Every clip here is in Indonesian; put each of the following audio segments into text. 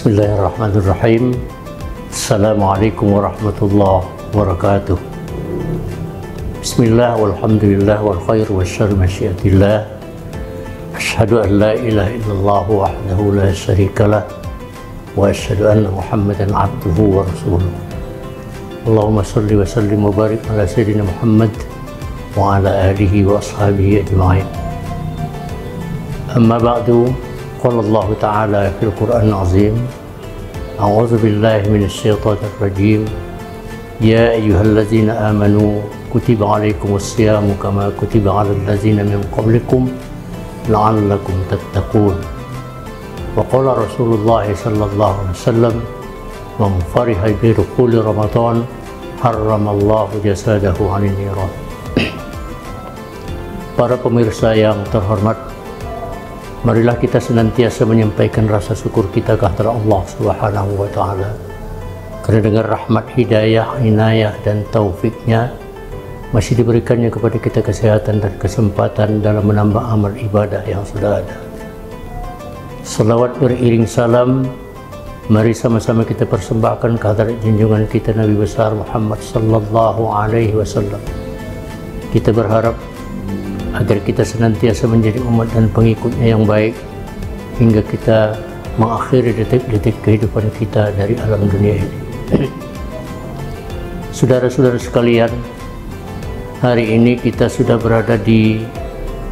Bismillahirrahmanirrahim. Assalamualaikum warahmatullahi wabarakatuh. Bismillah walhamdulillah wal khair wa syarr masyiatillah. Asyhadu an la ilaha illallah wahdahu la syarikalah wa asyhadu anna Muhammadan abduhu wa rasuluh. Allahumma salli wa sallim wa barik ala sayyidina Muhammad wa ala alihi wa ashabihi ajma'in. Amma ba'du. Qala Allah Ta'ala fil Qur'an Azim. A'udzu billahi minasy syaithanir rajim. Ya ayyuhalladzina amanu kutiba 'alaikumus syamu kama kutiba 'alal ladzina min qablikum la'allakum tattaqun. Wa qala Rasulullah sallallahu alaihi wasallam, "Man fariha bi dukhuli Ramadan harramallahu jasadahu 'anil niran." Para pemirsa yang terhormat, marilah kita senantiasa menyampaikan rasa syukur kita kepada Allah Subhanahu wa Ta'ala, karena dengan rahmat, hidayah, inayah dan taufiknya masih diberikannya kepada kita kesehatan dan kesempatan dalam menambah amal ibadah yang sudah ada. Salawat beriring salam, mari sama-sama kita persembahkan kehadirat junjungan kita Nabi besar Muhammad sallallahu alaihi wasallam. Kita berharap agar kita senantiasa menjadi umat dan pengikutnya yang baik hingga kita mengakhiri detik-detik kehidupan kita dari alam dunia ini. Saudara-saudara sekalian, hari ini kita sudah berada di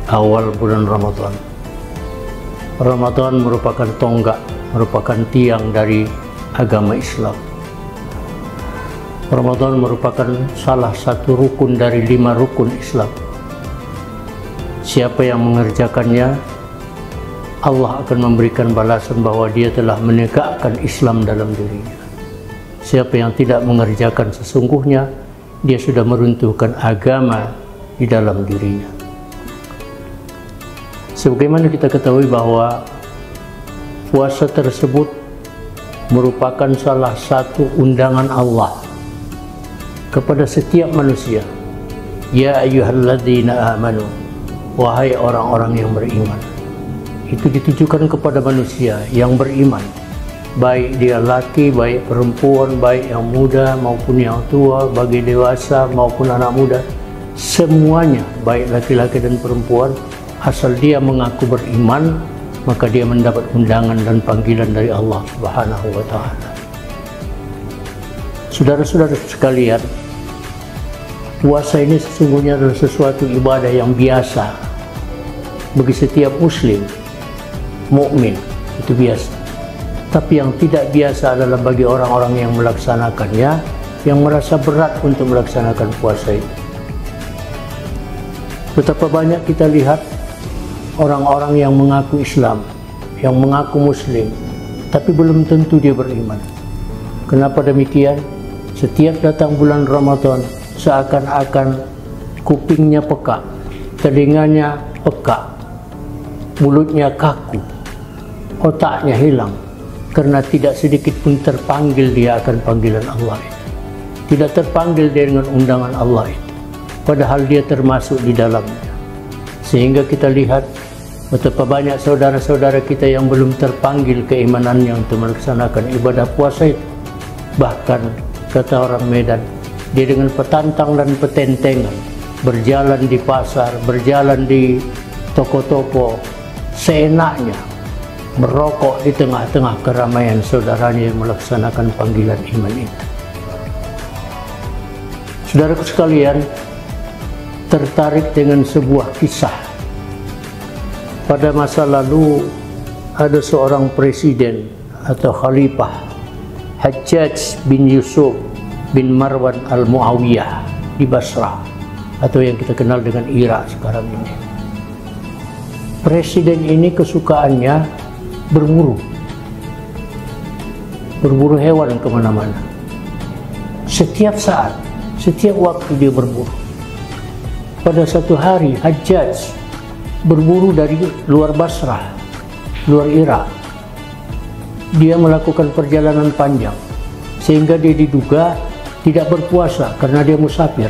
awal bulan Ramadan. Ramadan merupakan tonggak, merupakan tiang dari agama Islam. Ramadan merupakan salah satu rukun dari 5 rukun Islam. Siapa yang mengerjakannya, Allah akan memberikan balasan bahwa dia telah menegakkan Islam dalam dirinya. Siapa yang tidak mengerjakan, sesungguhnya dia sudah meruntuhkan agama di dalam dirinya. Sebagaimana kita ketahui bahwa puasa tersebut merupakan salah satu undangan Allah kepada setiap manusia. Ya ayyuhalladzina amanu, wahai orang-orang yang beriman. Itu ditujukan kepada manusia yang beriman, baik dia laki, baik perempuan, baik yang muda maupun yang tua, bagi dewasa maupun anak muda, semuanya, baik laki-laki dan perempuan, asal dia mengaku beriman, maka dia mendapat undangan dan panggilan dari Allah Subhanahu wa Ta'ala. Saudara-saudara sekalian, puasa ini sesungguhnya adalah sesuatu ibadah yang biasa bagi setiap muslim, mukmin, itu biasa. Tapi yang tidak biasa adalah bagi orang-orang yang melaksanakannya, yang merasa berat untuk melaksanakan puasa itu. Betapa banyak kita lihat orang-orang yang mengaku Islam, yang mengaku muslim, tapi belum tentu dia beriman. Kenapa demikian? Setiap datang bulan Ramadan, seakan-akan kupingnya peka, telinganya peka, mulutnya kaku, otaknya hilang, karena tidak sedikit pun terpanggil dia akan panggilan Allah itu. Tidak terpanggil dia dengan undangan Allah itu, padahal dia termasuk di dalamnya. Sehingga kita lihat betapa banyak saudara-saudara kita yang belum terpanggil keimanannya untuk melaksanakan ibadah puasa itu. Bahkan kata orang Medan, dia dengan petantang dan petentengan berjalan di pasar, berjalan di toko-toko, seenaknya merokok di tengah-tengah keramaian saudaranya yang melaksanakan panggilan iman itu. Saudaraku sekalian, tertarik dengan sebuah kisah. Pada masa lalu ada seorang presiden atau khalifah, Hajjaj bin Yusuf bin Marwan al-Muawiyah di Basrah, atau yang kita kenal dengan Irak sekarang ini. Presiden ini kesukaannya berburu hewan kemana-mana. Setiap saat, setiap waktu dia berburu. Pada satu hari Hajjaj berburu dari luar Basrah, luar Irak. Dia melakukan perjalanan panjang sehingga dia diduga tidak berpuasa karena dia musafir.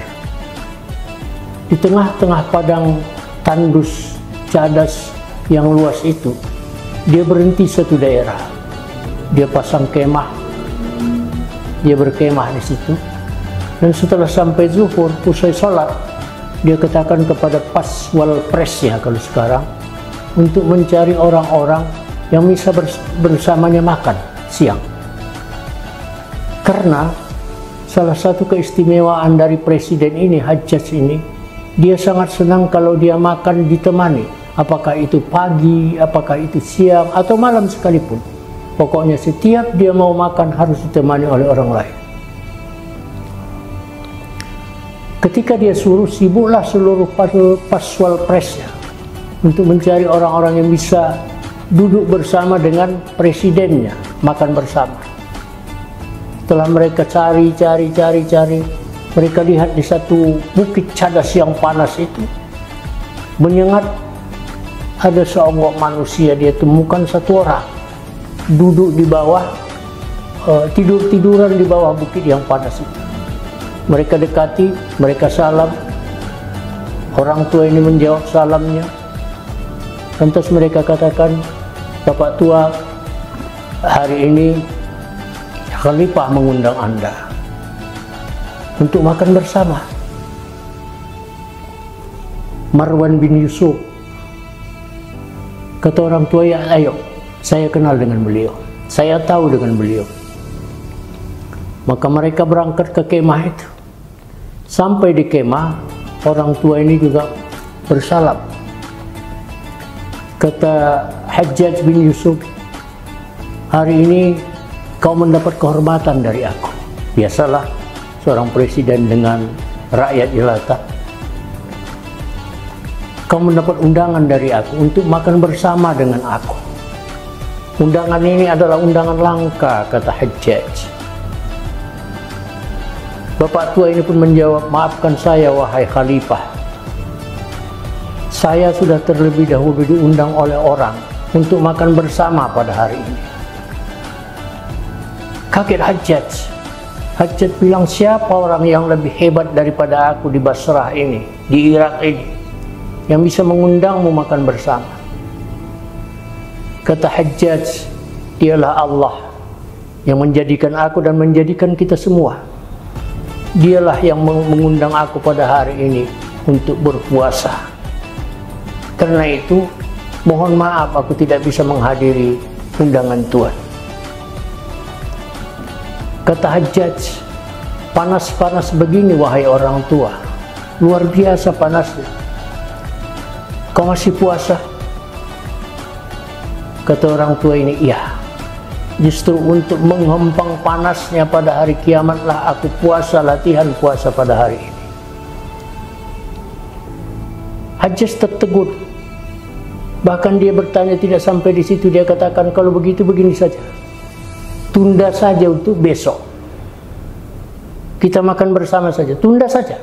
Di tengah-tengah padang tandus cadas yang luas itu, dia berhenti satu daerah. dia pasang kemah, dia berkemah di situ. Dan setelah sampai zuhur, usai sholat, dia katakan kepada paswal presnya kalau sekarang, untuk mencari orang-orang yang bisa bersamanya makan siang. Karena salah satu keistimewaan dari presiden ini, Hajjaj ini, dia sangat senang kalau dia makan ditemani, apakah itu pagi, apakah itu siang, atau malam sekalipun. Pokoknya setiap dia mau makan harus ditemani oleh orang lain. Ketika dia suruh, sibuklah seluruh paswal presnya untuk mencari orang-orang yang bisa duduk bersama dengan presidennya, makan bersama. Setelah mereka cari, mereka lihat di satu bukit cadas yang panas itu, menyengat, ada seonggok manusia dia temukan satu orang duduk di bawah, tiduran di bawah bukit yang panas itu. Mereka dekati, mereka salam. Orang tua ini menjawab salamnya. Lantas mereka katakan, Bapak tua, hari ini Khalifah mengundang Anda untuk makan bersama. Marwan bin Yusuf kata orang tua, ya ayo, saya kenal dengan beliau, saya tahu dengan beliau. Maka mereka berangkat ke kemah itu. Sampai di kemah, orang tua ini juga bersalam. Kata Hajjaj bin Yusuf, hari ini kau mendapat kehormatan dari aku. Biasalah seorang presiden dengan rakyat jelata. Kau mendapat undangan dari aku untuk makan bersama dengan aku. Undangan ini adalah undangan langka, kata Hajjaj. Bapak tua ini pun menjawab, maafkan saya wahai Khalifah, saya sudah terlebih dahulu diundang oleh orang untuk makan bersama pada hari ini. Kaget Hajjaj. Hajjaj bilang, siapa orang yang lebih hebat daripada aku di Basrah ini, di Irak ini, yang bisa mengundangmu makan bersama? Kata Hajjaj, dialah Allah yang menjadikan aku dan menjadikan kita semua. Dialah yang mengundang aku pada hari ini untuk berpuasa. Karena itu, mohon maaf aku tidak bisa menghadiri undangan Tuhan. Kata Hajjaj, panas-panas begini wahai orang tua, luar biasa panasnya. Kau masih puasa? Kata orang tua ini, iya. Justru untuk menghempang panasnya pada hari kiamatlah aku puasa, latihan puasa pada hari ini. Hajjaj tertegun. Bahkan dia bertanya tidak sampai di situ, dia katakan, kalau begitu begini saja, tunda saja untuk besok. Kita makan bersama saja, tunda saja.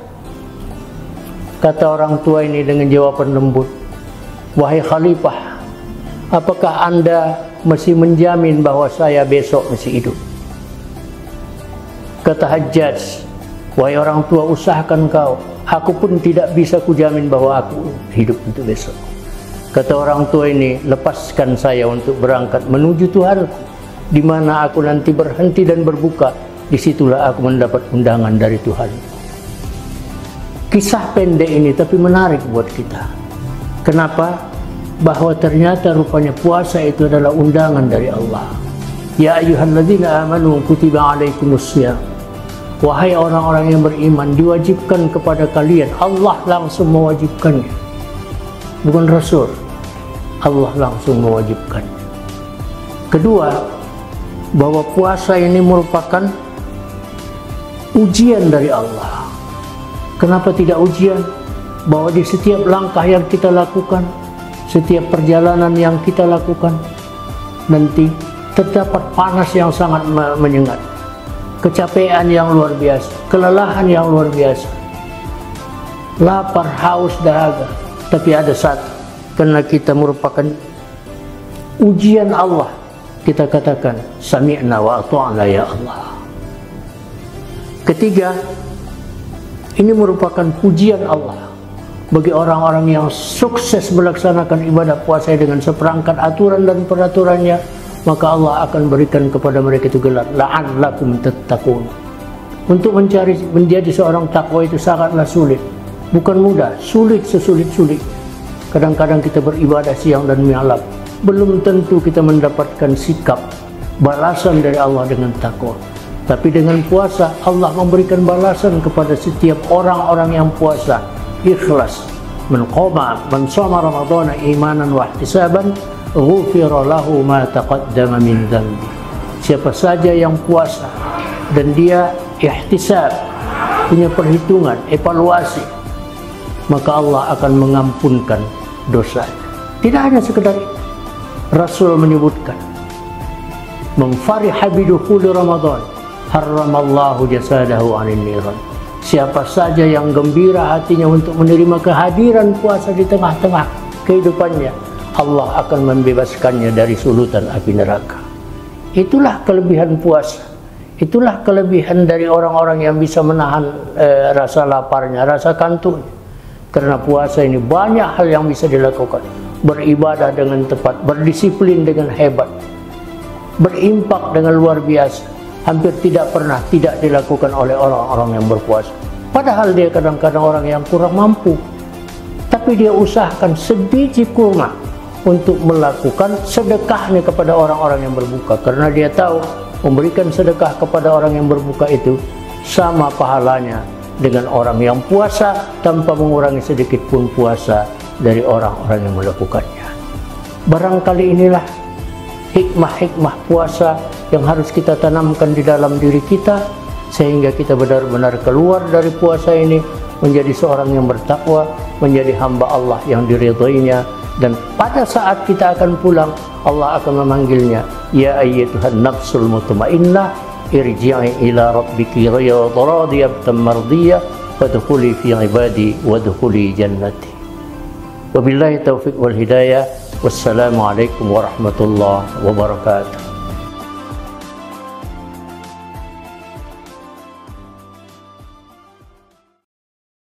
Kata orang tua ini dengan jawaban lembut, wahai Khalifah, apakah Anda masih menjamin bahwa saya besok masih hidup? Kata Hajjaj, wahai orang tua, usahakan kau, aku pun tidak bisa kujamin bahwa aku hidup untuk besok. Kata orang tua ini, lepaskan saya untuk berangkat menuju Tuhanku, di mana aku nanti berhenti dan berbuka, disitulah aku mendapat undangan dari Tuhan. Kisah pendek ini tapi menarik buat kita. Kenapa? Bahwa ternyata rupanya puasa itu adalah undangan dari Allah. Ya ayyuhalladzina amanu kutiba alaikumussyam. Wahai orang-orang yang beriman, diwajibkan kepada kalian. Allah langsung mewajibkannya, bukan Rasul. Allah langsung mewajibkannya. Kedua, bahwa puasa ini merupakan ujian dari Allah. Kenapa tidak ujian? Bahwa di setiap langkah yang kita lakukan, setiap perjalanan yang kita lakukan, nanti terdapat panas yang sangat menyengat, kecapean yang luar biasa, kelelahan yang luar biasa, lapar, haus, dahaga. Tapi ada satu, karena kita merupakan ujian Allah, kita katakan sami'na wa ata'na ya Allah. Ketiga, ini merupakan pujian Allah bagi orang-orang yang sukses melaksanakan ibadah puasa dengan seperangkat aturan dan peraturannya, maka Allah akan berikan kepada mereka itu gelar la'allakum tattaqun. Untuk menjadi seorang takwa itu sangatlah sulit, bukan mudah, sulit sesulit-sulit. Kadang-kadang kita beribadah siang dan malam, belum tentu kita mendapatkan sikap balasan dari Allah dengan takwa. Tapi dengan puasa, Allah memberikan balasan kepada setiap orang-orang yang puasa ikhlas. Man shoma ramadhana imanan wa ihtisaban ghufira lahu ma taqaddama min dhanbi. Siapa saja yang puasa dan dia ihtisab, punya perhitungan, evaluasi, maka Allah akan mengampunkan dosa. Tidak hanya sekedar itu. Rasul menyebutkan, "Man fariha bidukhuli Ramadan, harramallahu jasadahu 'anil niran." Siapa saja yang gembira hatinya untuk menerima kehadiran puasa di tengah-tengah kehidupannya, Allah akan membebaskannya dari sulutan api neraka. Itulah kelebihan puasa. Itulah kelebihan dari orang-orang yang bisa menahan rasa laparnya, rasa kantuknya. Karena puasa ini banyak hal yang bisa dilakukan. Beribadah dengan tepat, berdisiplin dengan hebat, berimpak dengan luar biasa. Hampir tidak pernah tidak dilakukan oleh orang-orang yang berpuasa. Padahal dia kadang-kadang orang yang kurang mampu, tapi dia usahakan sebiji kurma untuk melakukan sedekahnya kepada orang-orang yang berbuka. Karena dia tahu memberikan sedekah kepada orang yang berbuka itu sama pahalanya dengan orang yang puasa tanpa mengurangi sedikit pun puasa dari orang-orang yang melakukannya. Barangkali inilah hikmah-hikmah puasa yang harus kita tanamkan di dalam diri kita, sehingga kita benar-benar keluar dari puasa ini menjadi seorang yang bertakwa, menjadi hamba Allah yang diridhoinya. Dan pada saat kita akan pulang, Allah akan memanggilnya, "Ya ayyatuhan nafsul mutmainnah, irji'i ila rabbiki radiyatan mardiyah, wadkhuli fi ibadi wadkhuli jannati." Wabillahi taufiq wal hidayah. Wassalamualaikum warahmatullahi wabarakatuh.